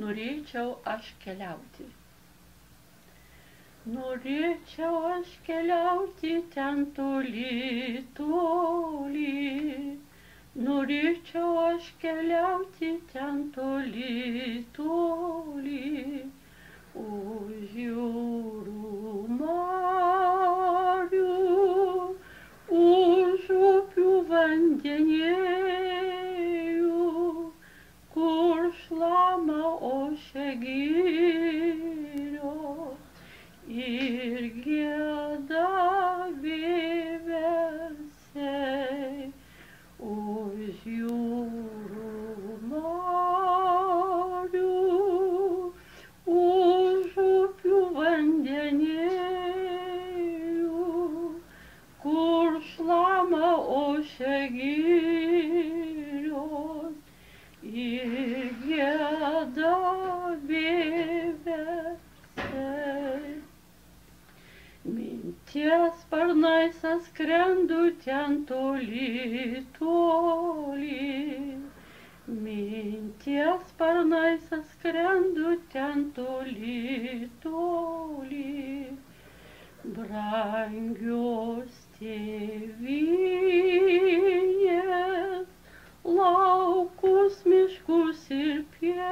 Norėčiau aš keliauti. Norėčiau aš keliauti ten toli, toli. Norėčiau aš keliauti ten toli, toli. Už jūrų marių, už upių vandenėjų, kur šlama ošia girios ir gieda vieversiai. Už jūrų marių, už upių vandenėjų, kur šlama ošia girios ir gieda vieversiai. Minties sparnais aš skrendu ten toli, toli. Minties sparnais aš skrendu ten toli, toli. Brangios tėvynės, laukus, miškus ir pievas,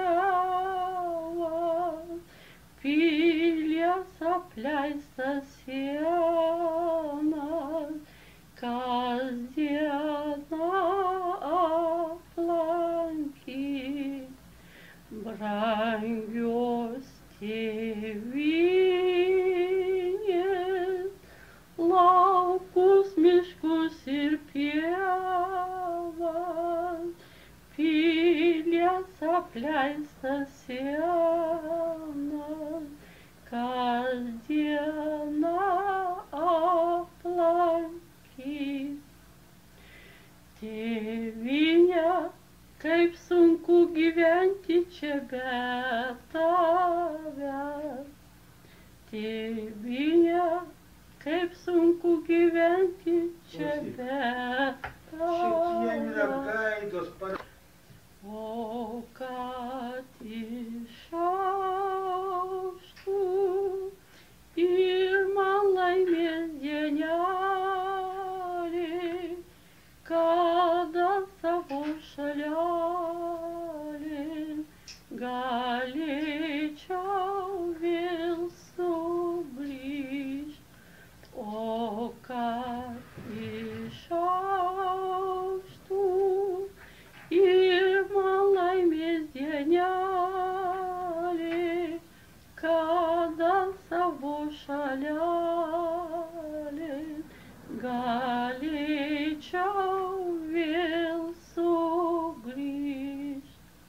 pilies apleistas sienas, kasdieną aplankyk. Brangios tėvynės, laukus, miškus ir pievas, pilies apleistas sienas, kasdieną aplankyk. Tėvyne, kaip sunku gyventi čia be tavęs. Tėvyne, kaip sunku gyventi čia be tavęs. O kad išauštų pirmą laimės dienelį, kada savo šalelį galėčiau vėl sugrįžt. O kad išauštų pirmą laimės dienelį, kada savo šalia